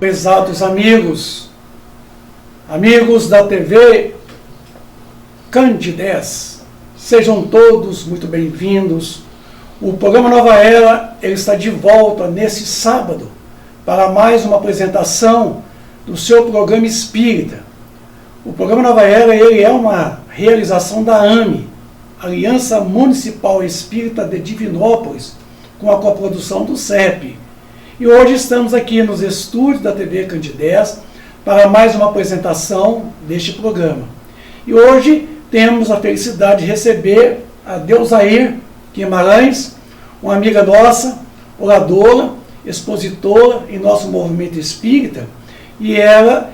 Prezados amigos da TV Candidez, sejam todos muito bem-vindos. O programa Nova Era ele está de volta nesse sábado para mais uma apresentação do seu programa espírita. O programa Nova Era ele é uma realização da AME, Aliança Municipal Espírita de Divinópolis, com a coprodução do CEP. E hoje estamos aqui nos estúdios da TV Candidez para mais uma apresentação deste programa. E hoje temos a felicidade de receber a Deusair Guimarães, uma amiga nossa, oradora, expositora em nosso movimento espírita, e ela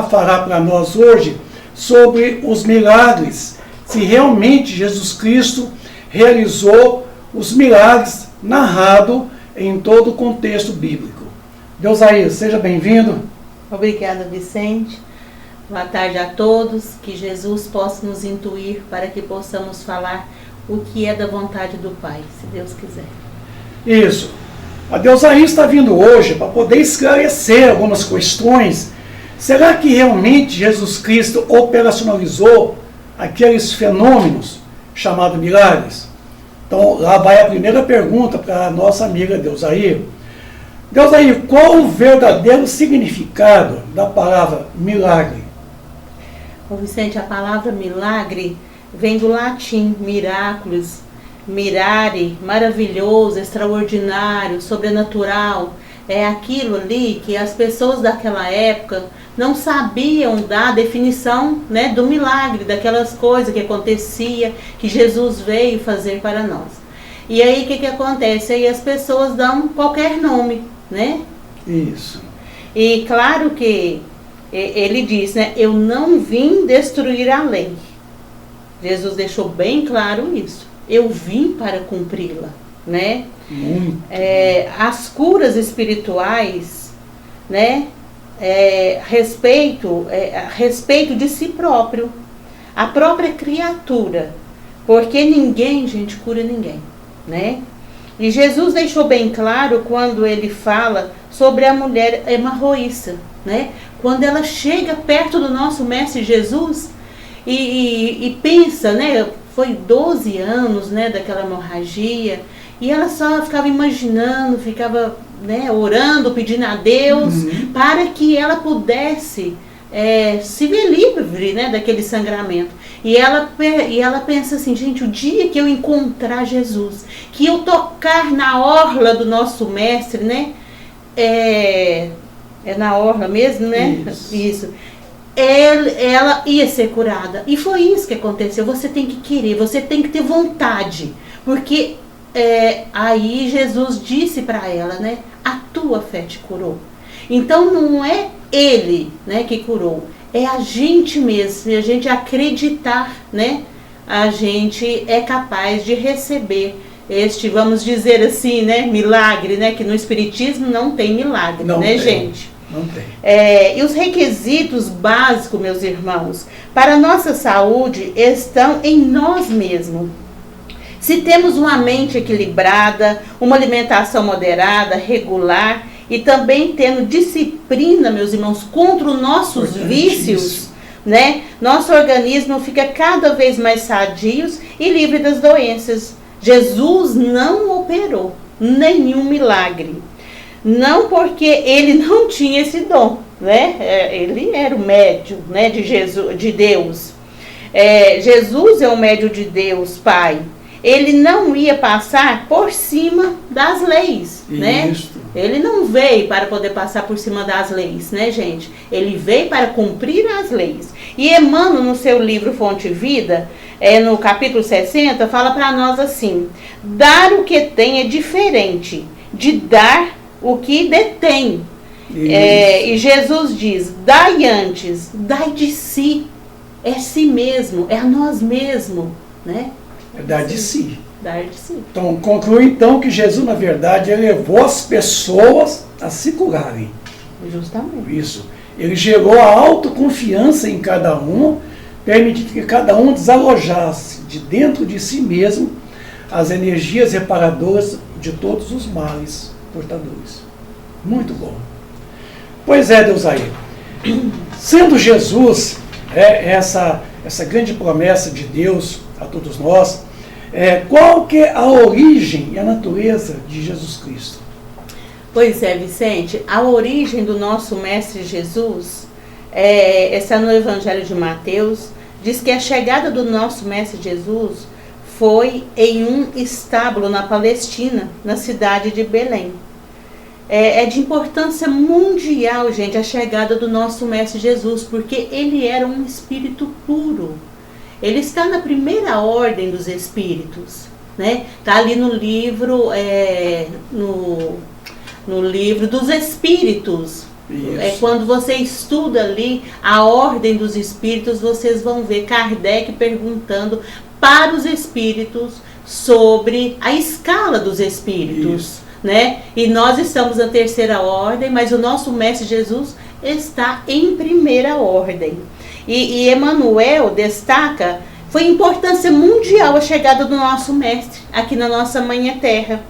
fará para nós hoje sobre os milagres, se realmente Jesus Cristo realizou os milagres narrados em todo o contexto bíblico. Deusair, seja bem-vindo. Obrigada, Vicente. Boa tarde a todos. Que Jesus possa nos intuir para que possamos falar o que é da vontade do Pai, se Deus quiser. Isso. A Deusair está vindo hoje para poder esclarecer algumas questões. Será que realmente Jesus Cristo operacionalizou aqueles fenômenos chamados milagres? Então, lá vai a primeira pergunta para a nossa amiga Deusair. Deusair, qual o verdadeiro significado da palavra milagre? Bom, Vicente, a palavra milagre vem do latim miraculous, mirare, maravilhoso, extraordinário, sobrenatural. É aquilo ali que as pessoas daquela época não sabiam dar definição, né, do milagre, daquelas coisas que acontecia, que Jesus veio fazer para nós. E aí o que acontece? Aí as pessoas dão qualquer nome, né? Isso. E claro que ele diz, né, eu não vim destruir a lei. Jesus deixou bem claro isso. Eu vim para cumpri-la, né? Muito. As curas espirituais, né? Respeito de si próprio, a própria criatura, porque ninguém, gente, cura ninguém, né? E Jesus deixou bem claro quando ele fala sobre a mulher hemorroísta, né? Quando ela chega perto do nosso Mestre Jesus e pensa, né? Foi 12 anos, né, daquela hemorragia, e ela só ficava imaginando, ficava, né, orando, pedindo a Deus, para que ela pudesse se ver livre, né, daquele sangramento. E ela pensa assim, gente, o dia que eu encontrar Jesus, que eu tocar na orla do nosso mestre, né, é na orla mesmo, né? Isso. Ela ia ser curada. E foi isso que aconteceu. Você tem que querer, você tem que ter vontade, porque aí Jesus disse para ela, né, a tua fé te curou. Então não é ele, né, que curou, é a gente mesmo. E a gente acreditar, né, a gente é capaz de receber este, vamos dizer assim, né, milagre, né, que no Espiritismo não tem milagre, não, né, gente? Não tem. E os requisitos básicos, meus irmãos, para a nossa saúde estão em nós mesmos. Se temos uma mente equilibrada, uma alimentação moderada, regular e também tendo disciplina, meus irmãos, contra os nossos vícios, né? Nosso organismo fica cada vez mais sadio e livre das doenças. Jesus não operou nenhum milagre. Não porque ele não tinha esse dom, né? Ele era o médium, né, de Deus. Jesus é o médium de Deus, Pai. Ele não ia passar por cima das leis, né? Ele não veio para poder passar por cima das leis, né, gente? Ele veio para cumprir as leis. E Emmanuel, no seu livro Fonte Vida, no capítulo 60, fala para nós assim: dar o que tem é diferente de dar o que detém. E Jesus diz: dai antes, dai de si. É si mesmo, é a nós mesmos, né? É dar de si. Dar de si. Então, conclui então que Jesus, na verdade, ele levou as pessoas a se curarem. Justamente. Isso. Ele gerou a autoconfiança em cada um, permitindo que cada um desalojasse de dentro de si mesmo as energias reparadoras de todos os males portadores. Muito bom. Pois é, Deus aí. Sendo Jesus essa grande promessa de Deus a todos nós, qual que é a origem e a natureza de Jesus Cristo? Pois é, Vicente, a origem do nosso Mestre Jesus, está no Evangelho de Mateus, diz que a chegada do nosso Mestre Jesus foi em um estábulo na Palestina, na cidade de Belém. É de importância mundial, gente, a chegada do nosso Mestre Jesus, porque ele era um espírito puro. Ele está na primeira ordem dos espíritos, né? Está ali no livro, no livro dos espíritos. Isso. Quando você estuda ali a ordem dos espíritos, vocês vão ver Kardec perguntando para os espíritos sobre a escala dos espíritos. Isso. Né? E nós estamos na terceira ordem, mas o nosso Mestre Jesus está em primeira ordem. E Emmanuel destaca, foi importância mundial a chegada do nosso Mestre aqui na nossa Mãe Terra,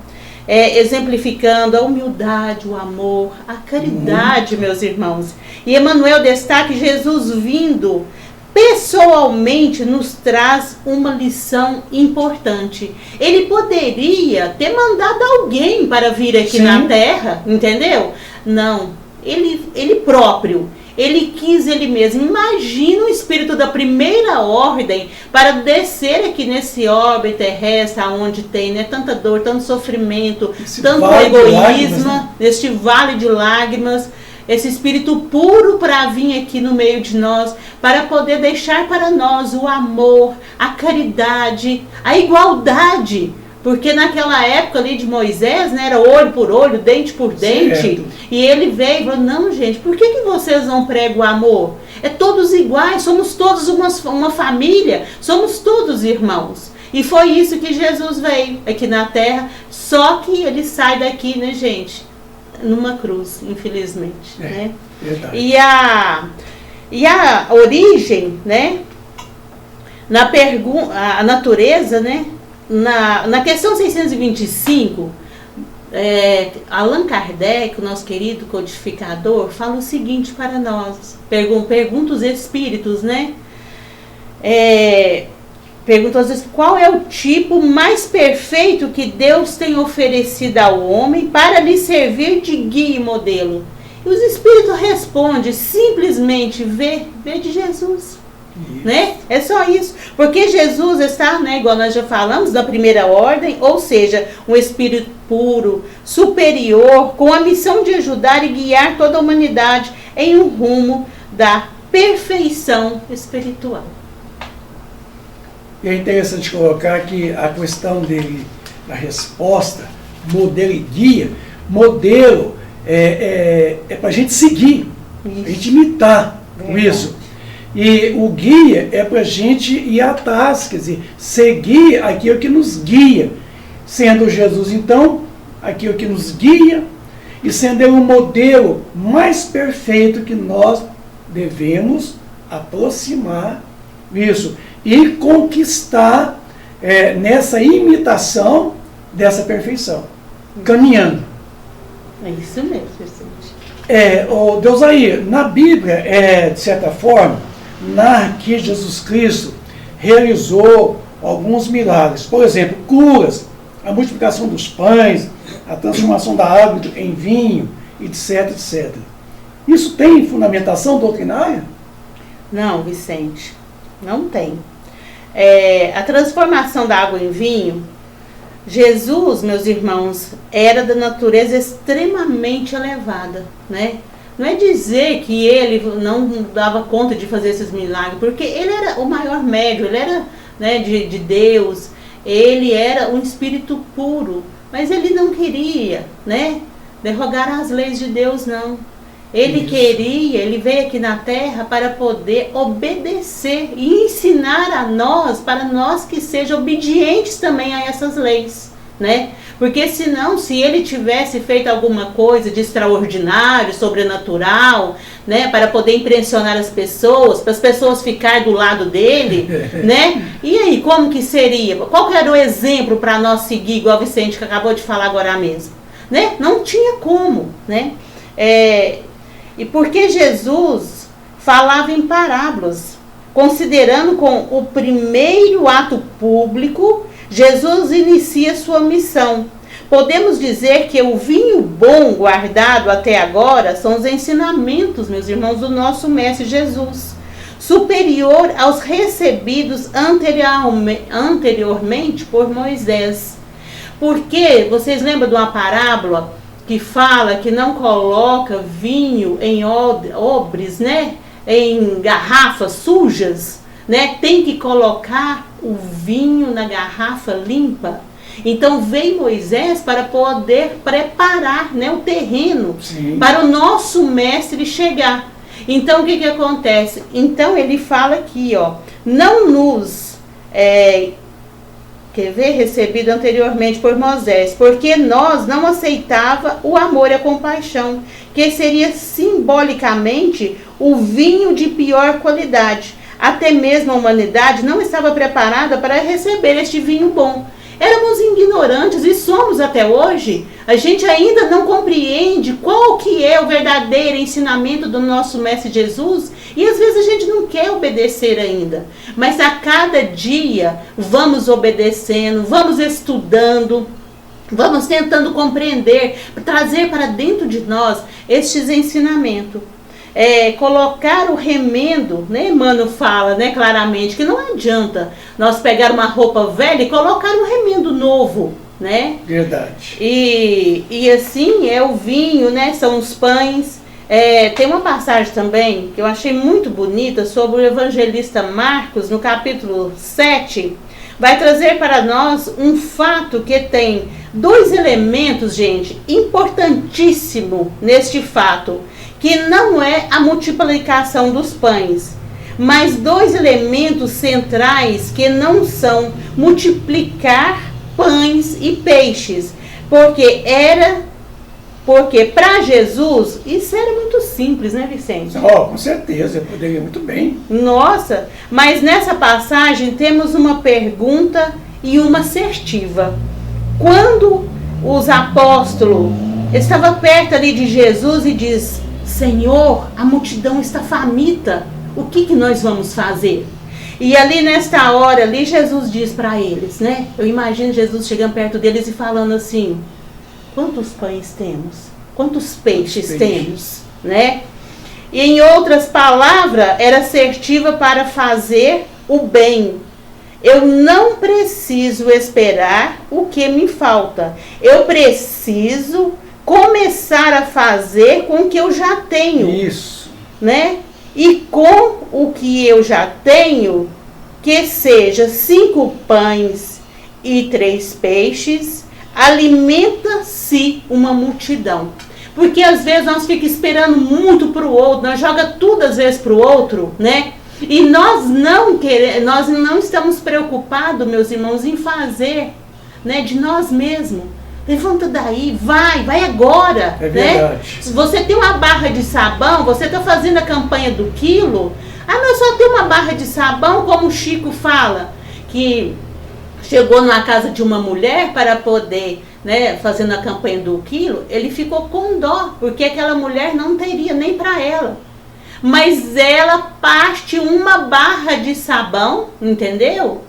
exemplificando a humildade, o amor, a caridade, meus irmãos. E Emmanuel destaca que Jesus vindo pessoalmente nos traz uma lição importante. Ele poderia ter mandado alguém para vir aqui Sim. na Terra, entendeu? Não, ele próprio, ele quis ele mesmo. Imagina o espírito da primeira ordem para descer aqui nesse orbe terrestre, onde tem tanta dor, tanto sofrimento, tanto egoísmo, neste vale de lágrimas. Esse espírito puro para vir aqui no meio de nós, para poder deixar para nós o amor, a caridade, a igualdade. Porque naquela época ali de Moisés, né, era olho por olho, dente por dente. Certo. E ele veio e falou, não, gente, por que vocês não pregam o amor? É todos iguais, somos todos uma família, somos todos irmãos. E foi isso que Jesus veio aqui na Terra, só que ele sai daqui, né, gente? Numa cruz, infelizmente, né? Verdade. E a origem, né? A natureza, né? Na questão 625, Allan Kardec, o nosso querido codificador, fala o seguinte para nós. Pergunta os espíritos, né? Pergunta às vezes qual é o tipo mais perfeito que Deus tem oferecido ao homem para lhe servir de guia e modelo. E os espíritos respondem simplesmente vê de Jesus. Né? É só isso. Porque Jesus está, né, igual nós já falamos, da primeira ordem, ou seja, um espírito puro, superior, com a missão de ajudar e guiar toda a humanidade em um rumo da perfeição espiritual. E é interessante colocar que a questão dele, da resposta, modelo e guia, modelo é para a gente seguir, para a gente imitar isso. E o guia é para a gente ir atrás, quer dizer, seguir aquilo que nos guia. Sendo Jesus, então, aquilo que nos guia, e sendo ele um modelo mais perfeito que nós devemos aproximar isso. E conquistar nessa imitação dessa perfeição, caminhando. É isso mesmo, gente. Deus aí, na Bíblia, de certa forma, narra que Jesus Cristo realizou alguns milagres. Por exemplo, curas, a multiplicação dos pães, a transformação da água em vinho, etc, etc. Isso tem fundamentação doutrinária? Não, Vicente, não tem. A transformação da água em vinho, Jesus, meus irmãos, era da natureza extremamente elevada, né? Não é dizer que ele não dava conta de fazer esses milagres, porque ele era o maior médium, ele era, né, de Deus, ele era um espírito puro, mas ele não queria, né, derrogar as leis de Deus, não. Ele ele veio aqui na Terra para poder obedecer e ensinar a nós, para nós que sejam obedientes também a essas leis, né? Porque senão, se ele tivesse feito alguma coisa de extraordinário, sobrenatural, né, para poder impressionar as pessoas, para as pessoas ficarem do lado dele, né? E aí, como que seria? Qual que era o exemplo para nós seguir, igual o Vicente que acabou de falar agora mesmo? Né? Não tinha como, né? E porque Jesus falava em parábolas, considerando com o primeiro ato público, Jesus inicia sua missão. Podemos dizer que o vinho bom guardado até agora são os ensinamentos, meus irmãos, do nosso Mestre Jesus, superior aos recebidos anteriormente por Moisés. Porque, vocês lembram de uma parábola que fala que não coloca vinho em odres, né? Em garrafas sujas, né? Tem que colocar o vinho na garrafa limpa. Então veio Moisés para poder preparar, né, o terreno, sim, para o nosso mestre chegar. Então o que acontece? Então ele fala aqui, ó, não nos recebido anteriormente por Moisés, porque nós não aceitava o amor e a compaixão, que seria simbolicamente o vinho de pior qualidade. Até mesmo a humanidade não estava preparada para receber este vinho bom. Éramos ignorantes e somos até hoje. A gente ainda não compreende qual que é o verdadeiro ensinamento do nosso Mestre Jesus e às vezes a gente não quer obedecer ainda. Mas a cada dia vamos obedecendo, vamos estudando, vamos tentando compreender, trazer para dentro de nós estes ensinamentos. Colocar o remendo, né? Emmanuel fala, né, claramente que não adianta nós pegar uma roupa velha e colocar um remendo novo, né? Verdade. E assim é o vinho, né? São os pães. Tem uma passagem também que eu achei muito bonita sobre o evangelista Marcos, no capítulo 7, vai trazer para nós um fato que tem dois elementos, gente, importantíssimo neste fato, que não é a multiplicação dos pães, mas dois elementos centrais que não são multiplicar pães e peixes, porque para Jesus isso era muito simples, né, Vicente? Com certeza, eu poderia muito bem. Nossa, mas nessa passagem temos uma pergunta e uma assertiva. Quando os apóstolos estavam perto ali de Jesus e diz: Senhor, a multidão está faminta, o que nós vamos fazer? E ali nesta hora, ali Jesus diz para eles, né? Eu imagino Jesus chegando perto deles e falando assim: quantos pães temos? Quantos peixes temos? Né? E em outras palavras, era assertiva para fazer o bem. Eu não preciso esperar o que me falta. Eu preciso começar a fazer com o que eu já tenho. Isso. Né? E com o que eu já tenho, que seja 5 pães e 3 peixes, alimenta-se uma multidão. Porque às vezes nós ficamos esperando muito para o outro, nós jogamos tudo às vezes para o outro, né? E nós não estamos preocupados, meus irmãos, em fazer, né, de nós mesmos. Levanta daí, vai agora. É verdade. Né? Se você tem uma barra de sabão, você está fazendo a campanha do quilo. Mas só tem uma barra de sabão, como o Chico fala, que chegou na casa de uma mulher para poder, né, fazendo a campanha do quilo, ele ficou com dó, porque aquela mulher não teria nem para ela. Mas ela parte uma barra de sabão, entendeu?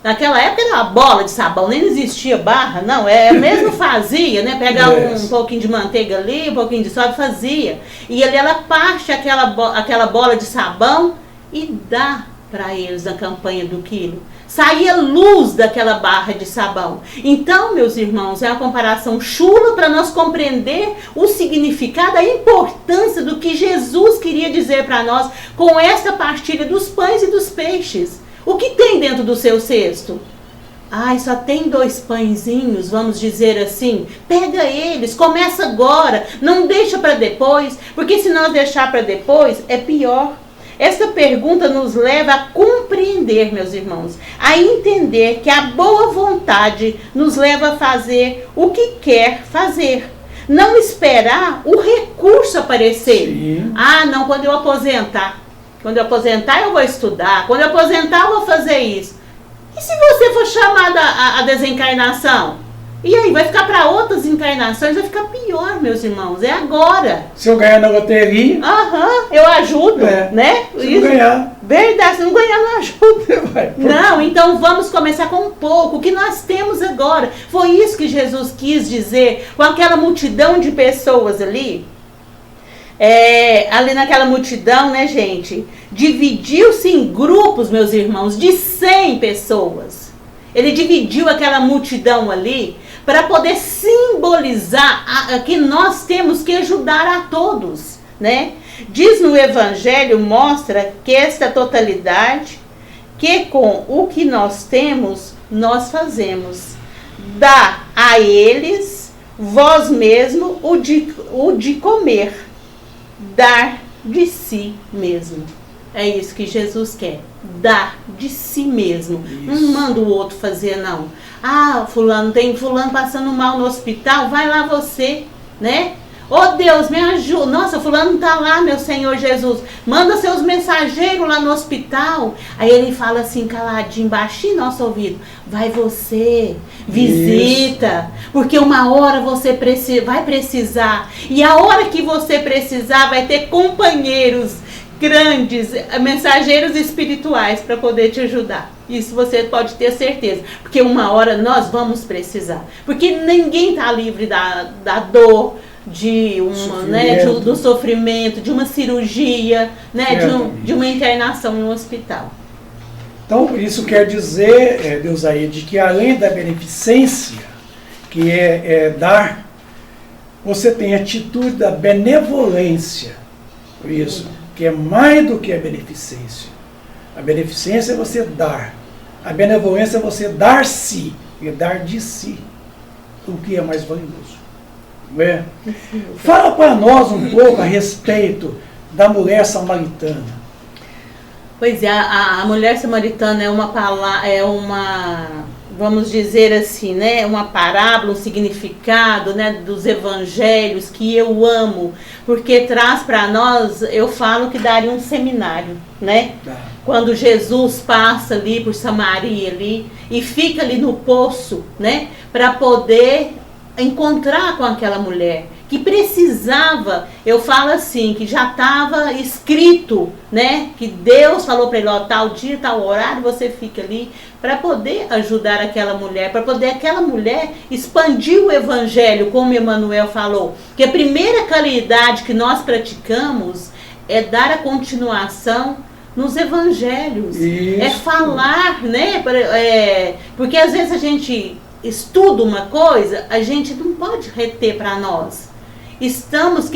Naquela época era uma bola de sabão, nem existia barra, não, mesmo fazia, né? Pegava um pouquinho de manteiga ali, um pouquinho de sal e fazia. E ali ela parte aquela bola de sabão e dá para eles na campanha do quilo. Saía luz daquela barra de sabão. Então, meus irmãos, é uma comparação chula para nós compreender o significado, a importância do que Jesus queria dizer para nós com essa partilha dos pães e dos peixes. O que tem dentro do seu cesto? Só tem 2 pãezinhos, vamos dizer assim. Pega eles, começa agora, não deixa para depois, porque se nós deixar para depois, é pior. Essa pergunta nos leva a compreender, meus irmãos, a entender que a boa vontade nos leva a fazer o que quer fazer. Não esperar o recurso aparecer. Sim. Não, quando eu aposentar. Quando eu aposentar, eu vou estudar. Quando eu aposentar, eu vou fazer isso. E se você for chamada à desencarnação? E aí, vai ficar para outras encarnações, vai ficar pior, meus irmãos. É agora. Se eu ganhar na loteria... Eu ajudo, né? Se não ganhar... Verdade, se não ganhar, não ajuda. Não, então vamos começar com um pouco. O que nós temos agora. Foi isso que Jesus quis dizer com aquela multidão de pessoas ali. Ali naquela multidão, né, gente? Dividiu-se em grupos, meus irmãos, de 100 pessoas. Ele dividiu aquela multidão ali para poder simbolizar que nós temos que ajudar a todos, né? Diz no Evangelho, mostra que esta totalidade, que com o que nós temos, nós fazemos. Dá a eles, vós mesmo, o de comer, dar de si mesmo. É isso que Jesus quer, dar de si mesmo. Isso. Não manda o outro fazer, não. Tem fulano passando mal no hospital, vai lá você, né? Deus, me ajuda. Nossa, fulano tá lá, meu Senhor Jesus. Manda seus mensageiros lá no hospital. Aí ele fala assim, caladinho, baixinho no nosso ouvido. Vai você, visita. Isso. Porque uma hora você vai precisar. E a hora que você precisar, vai ter companheiros grandes, mensageiros espirituais para poder te ajudar. Isso você pode ter certeza. Porque uma hora nós vamos precisar. Porque ninguém tá livre da dor, do sofrimento, de uma cirurgia, né, de uma internação no hospital. Então, isso quer dizer, Deusaide, que além da beneficência, que é dar, você tem a atitude da benevolência. Por isso, que é mais do que a beneficência. A beneficência é você dar. A benevolência é você dar-se e dar de si. O que é mais valioso. Fala para nós um pouco a respeito da mulher samaritana. Pois é, a mulher samaritana é vamos dizer assim, né, uma parábola, um significado, né, dos evangelhos que eu amo, porque traz para nós, eu falo que daria um seminário, né? Quando Jesus passa ali por Samaria ali e fica ali no poço, né, para poder encontrar com aquela mulher que precisava, eu falo assim, que já estava escrito, né, que Deus falou para ele, tal dia, tal horário, você fica ali, para poder ajudar aquela mulher, para poder aquela mulher expandir o evangelho, como Emmanuel falou, que a primeira caridade que nós praticamos é dar a continuação nos evangelhos. Isso. É falar, né, porque às vezes a gente estuda uma coisa, a gente não pode reter para nós. Temos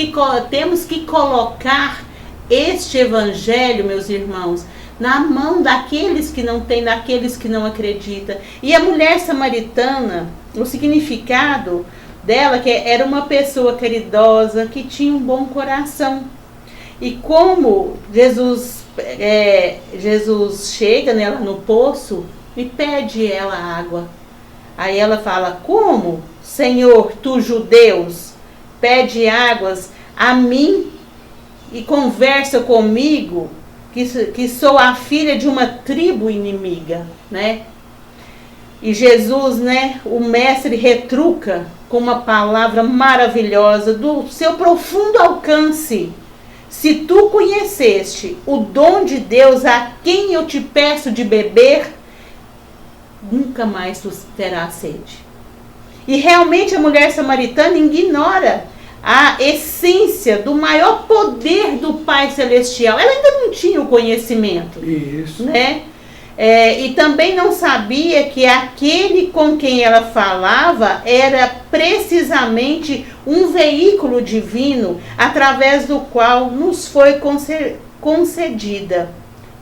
que colocar este evangelho, meus irmãos, na mão daqueles que não têm, daqueles que não acreditam. E a mulher samaritana, o significado dela, que era uma pessoa caridosa, que tinha um bom coração. E como Jesus chega nela no poço e pede ela água. Aí ela fala, como, Senhor, tu judeus, pede águas a mim e conversa comigo, que sou a filha de uma tribo inimiga, né? E Jesus, né, o mestre retruca com uma palavra maravilhosa do seu profundo alcance. Se tu conheceste o dom de Deus a quem eu te peço de beber, nunca mais tu terás sede. E realmente a mulher samaritana ignora a essência do maior poder do Pai Celestial. Ela ainda não tinha o conhecimento. Isso. Né? E também não sabia que aquele com quem ela falava era precisamente um veículo divino através do qual nos foi concedida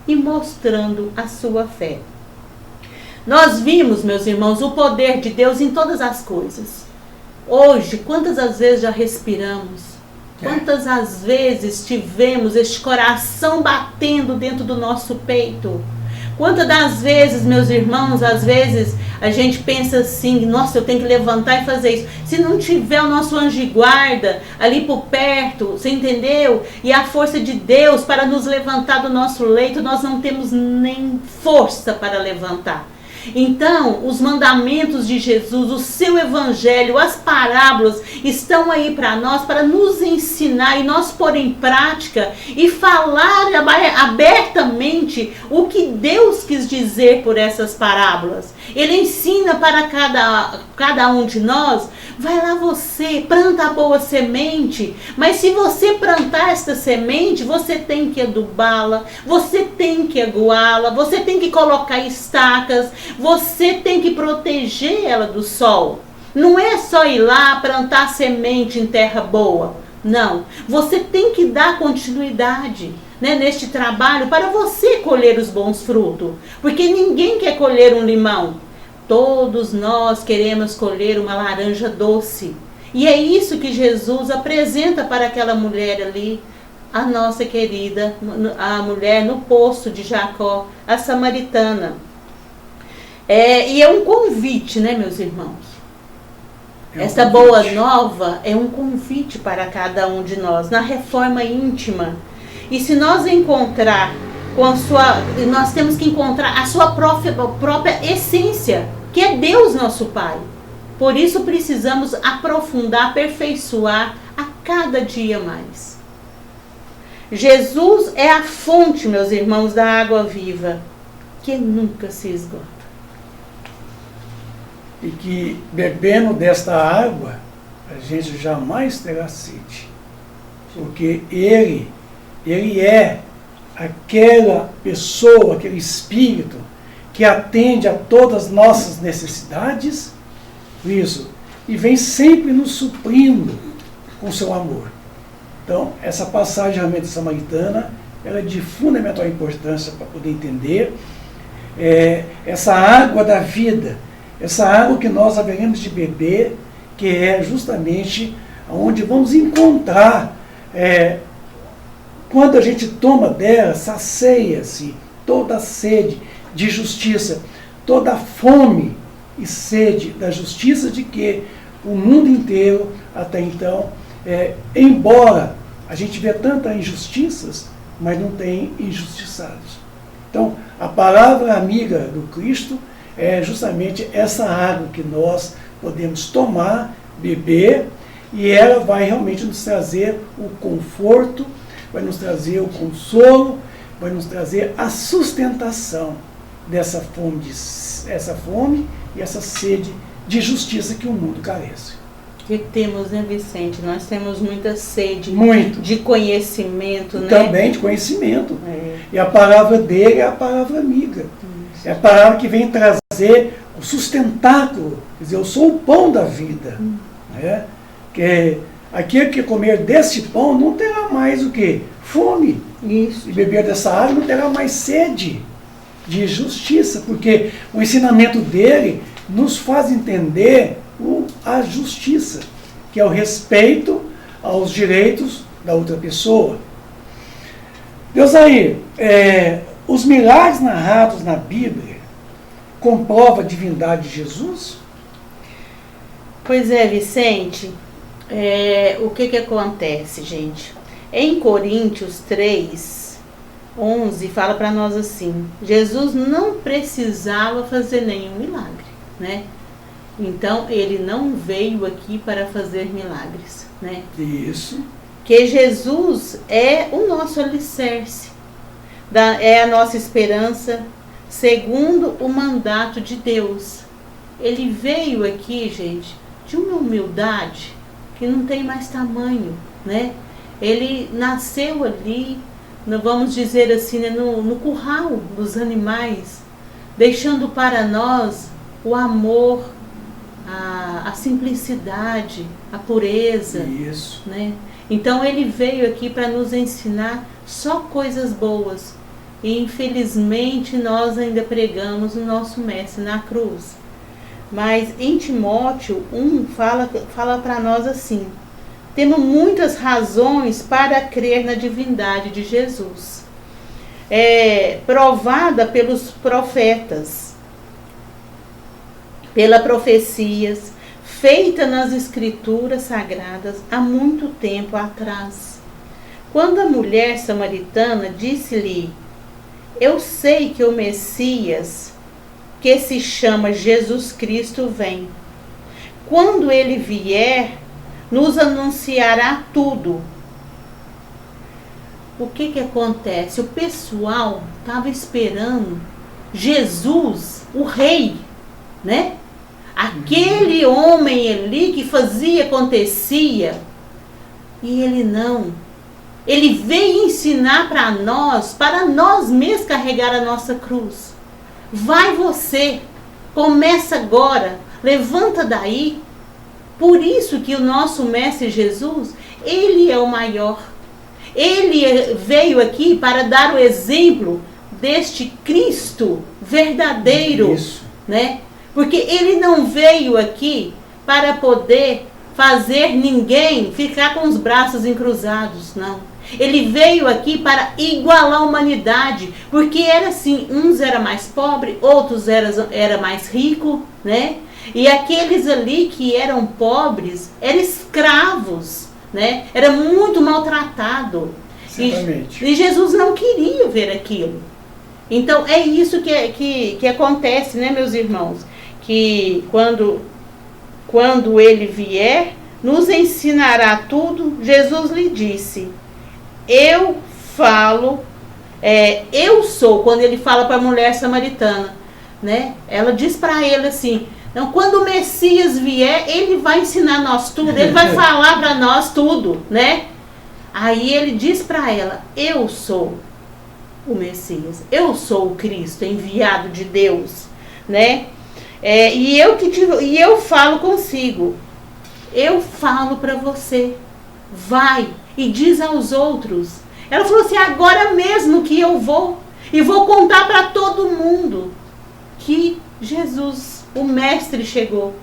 e mostrando a sua fé. Nós vimos, meus irmãos, o poder de Deus em todas as coisas. Hoje, quantas as vezes já respiramos? Quantas as vezes tivemos este coração batendo dentro do nosso peito? Quantas das vezes, meus irmãos, às vezes a gente pensa assim, nossa, eu tenho que levantar e fazer isso. Se não tiver o nosso anjo de guarda ali por perto, você entendeu? E a força de Deus para nos levantar do nosso leito, nós não temos nem força para levantar. Então, os mandamentos de Jesus, o seu evangelho, as parábolas estão aí para nós, para nos ensinar e nós pôr em prática e falar abertamente o que Deus quis dizer por essas parábolas. Ele ensina para cada um de nós. Vai lá você, planta a boa semente, mas se você plantar esta semente, você tem que adubá-la, você tem que aguá-la, você tem que colocar estacas, você tem que proteger ela do sol. Não é só ir lá plantar semente em terra boa, não. Você tem que dar continuidade, né, neste trabalho para você colher os bons frutos, porque ninguém quer colher um limão. Todos nós queremos colher uma laranja doce. E é isso que Jesus apresenta para aquela mulher ali, a nossa querida, a mulher no poço de Jacó, a samaritana. E é um convite, né, meus irmãos? Esta boa nova é um convite para cada um de nós, na reforma íntima. E se nós encontrar nós temos que encontrar a sua própria essência, que é Deus nosso Pai. Por isso precisamos aprofundar, aperfeiçoar a cada dia mais. Jesus é a fonte, meus irmãos, da água viva, que nunca se esgota. E que bebendo desta água, a gente jamais terá sede. Porque Ele é aquela pessoa, aquele Espírito que atende a todas as nossas necessidades, isso, e vem sempre nos suprindo com seu amor. Então, essa passagem realmente samaritana, ela é de fundamental importância para poder entender essa água da vida, essa água que nós haveremos de beber, que é justamente onde vamos encontrar, quando a gente toma dela, sacia-se toda a sede de justiça, toda a fome e sede da justiça de que o mundo inteiro, até então, embora a gente vê tantas injustiças, mas não tem injustiçados. Então, a palavra amiga do Cristo é justamente essa água que nós podemos tomar, beber, e ela vai realmente nos trazer o conforto, vai nos trazer o consolo, vai nos trazer a sustentação dessa fome e essa sede de justiça que o mundo carece. Que temos, né, Vicente? Nós temos muita sede de conhecimento, né? Também de conhecimento. E a palavra dele é a palavra amiga. Isso. É a palavra que vem trazer o sustentáculo. Quer dizer, eu sou o pão da vida. Né? Que aquele que comer desse pão não terá mais o quê? Fome. Isso. E beber dessa água não terá mais sede de justiça, porque o ensinamento dele nos faz entender a justiça, que é o respeito aos direitos da outra pessoa. Deus aí, os milagres narrados na Bíblia comprovam a divindade de Jesus? Pois é, Vicente, o que acontece, gente? Em Coríntios 3:11 fala para nós assim: Jesus não precisava fazer nenhum milagre, né? Então ele não veio aqui para fazer milagres, né? Isso. Que Jesus é o nosso alicerce, é a nossa esperança, segundo o mandato de Deus. Ele veio aqui, gente, de uma humildade que não tem mais tamanho, né? Ele nasceu ali, vamos dizer assim, né, no curral dos animais, deixando para nós o amor, a simplicidade, a pureza. Isso. Né? Então ele veio aqui para nos ensinar só coisas boas. E infelizmente nós ainda pregamos o nosso mestre na cruz. Mas em Timóteo 1 fala para nós assim: temos muitas razões para crer na divindade de Jesus, provada pelos profetas, pelas profecias, feita nas escrituras sagradas há muito tempo atrás. Quando a mulher samaritana disse-lhe: eu sei que o Messias que se chama Jesus Cristo, vem. Quando ele vier, nos anunciará tudo. O que acontece? O pessoal estava esperando Jesus, o rei, né? Aquele homem ali que fazia, acontecia. E ele não. Ele veio ensinar para nós mesmos carregar a nossa cruz. Vai você, começa agora, levanta daí. Por isso que o nosso Mestre Jesus, ele é o maior. Ele veio aqui para dar o exemplo deste Cristo verdadeiro, né? Porque ele não veio aqui para poder fazer ninguém ficar com os braços encruzados, não. Ele veio aqui para igualar a humanidade, porque era assim, uns eram mais pobres, outros eram mais ricos, né? E aqueles ali que eram pobres, eram escravos, né? Era muito maltratado. E Jesus não queria ver aquilo. Então é isso que acontece, né, meus irmãos? Que quando ele vier, nos ensinará tudo. Jesus lhe disse: eu falo, eu sou. Quando ele fala para a mulher samaritana, né? Ela diz para ele assim: então, quando o Messias vier, ele vai ensinar nós tudo, ele vai falar para nós tudo, né? Aí ele diz para ela: eu sou o Messias, eu sou o Cristo enviado de Deus, né? E eu falo consigo, eu falo para você, vai e diz aos outros. Ela falou assim: agora mesmo que eu vou e vou contar para todo mundo que Jesus, o Mestre, chegou.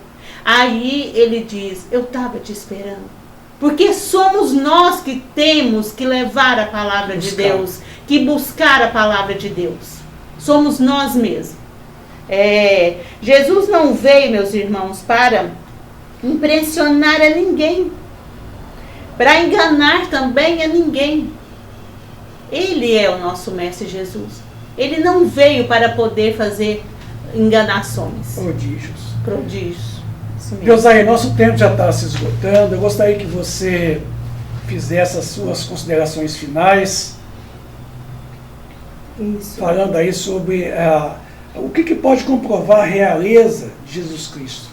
Aí ele diz: eu estava te esperando. Porque somos nós que temos que levar a palavra de Deus, que buscar a palavra de Deus. Somos nós mesmos. Jesus não veio, meus irmãos, para impressionar a ninguém, para enganar também a ninguém. Ele é o nosso Mestre Jesus. Ele não veio para poder fazer enganações. Prodígios. José, nosso tempo já está se esgotando. Eu gostaria que você fizesse as suas considerações finais. Isso. Falando aí sobre o que pode comprovar a realeza de Jesus Cristo.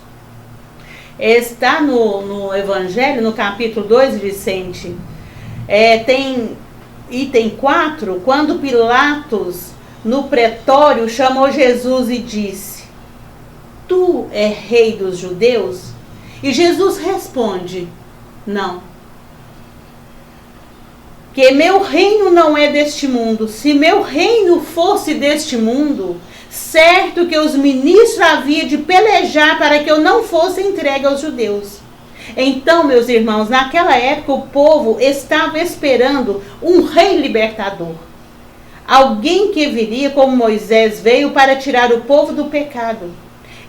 Está no Evangelho, no capítulo 2, Vicente, tem item 4, quando Pilatos, no pretório, chamou Jesus e disse: tu é rei dos judeus? E Jesus responde: não. Que meu reino não é deste mundo. Se meu reino fosse deste mundo, certo que os ministros haviam de pelejar para que eu não fosse entregue aos judeus. Então, meus irmãos, naquela época o povo estava esperando um rei libertador. Alguém que viria como Moisés veio para tirar o povo do pecado.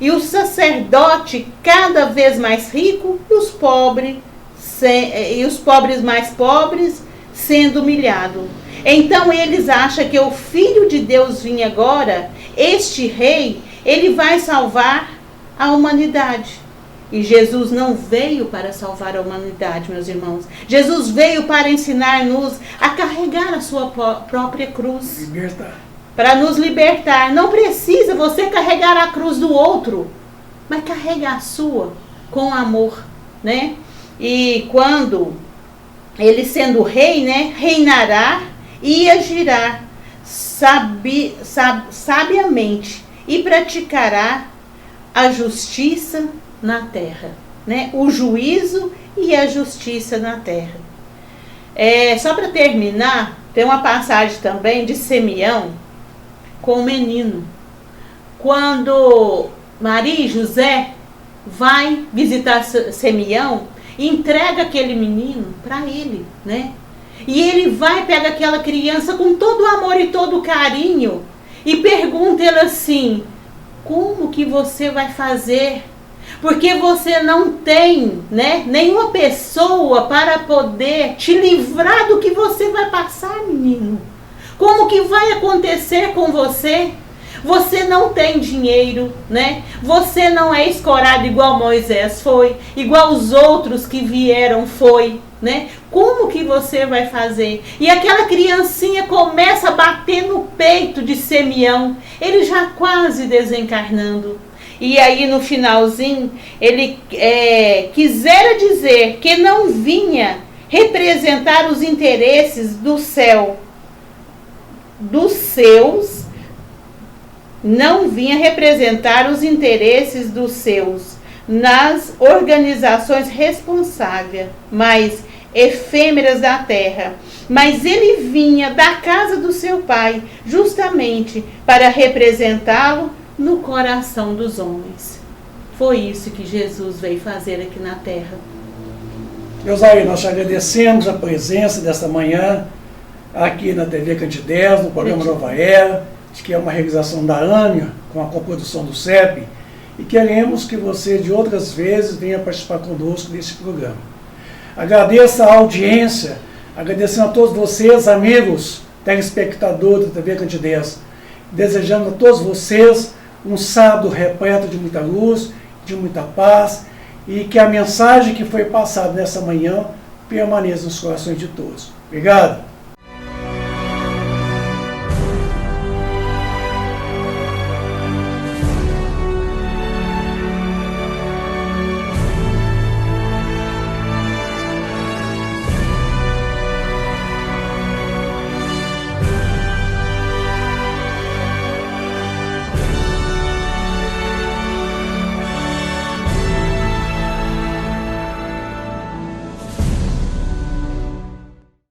E o sacerdote cada vez mais rico e os pobres mais pobres sendo humilhados. Então eles acham que o Filho de Deus vinha agora, este rei, ele vai salvar a humanidade. E Jesus não veio para salvar a humanidade, meus irmãos. Jesus veio para ensinar-nos a carregar a sua própria cruz. Libertar. Para nos libertar. Não precisa você carregar a cruz do outro, mas carrega a sua com amor, né? E quando ele sendo rei, né, reinará e agirá sabiamente e praticará a justiça na terra, né? O juízo e a justiça na terra. Só para terminar, tem uma passagem também de Simeão com o menino. Quando Maria e José vai visitar Simeão, entrega aquele menino para ele, né? E ele vai, pega aquela criança com todo o amor e todo o carinho e pergunta ele assim: como que você vai fazer? Porque você não tem, né, nenhuma pessoa para poder te livrar do que você vai passar, menino. Como que vai acontecer com você? Você não tem dinheiro, né? Você não é escorado igual Moisés foi, igual os outros que vieram foi, né? Como que você vai fazer? E aquela criancinha começa a bater no peito de Simeão, ele já quase desencarnando. E aí no finalzinho, ele quisera dizer que não vinha representar os interesses do céu, dos seus, não vinha representar os interesses dos seus nas organizações responsáveis, mas efêmeras da terra. Mas ele vinha da casa do seu pai, justamente para representá-lo no coração dos homens. Foi isso que Jesus veio fazer aqui na terra. Deus aí, nós te agradecemos a presença desta manhã aqui na TV Cantidez, no programa Nova Era, que é uma realização da AMIA, com a coprodução do CEP, e queremos que você de outras vezes venha participar conosco desse programa. Agradeço a audiência, agradecendo a todos vocês, amigos, telespectadores da TV Cantidez, desejando a todos vocês um sábado repleto de muita luz, de muita paz, e que a mensagem que foi passada nessa manhã permaneça nos corações de todos. Obrigado.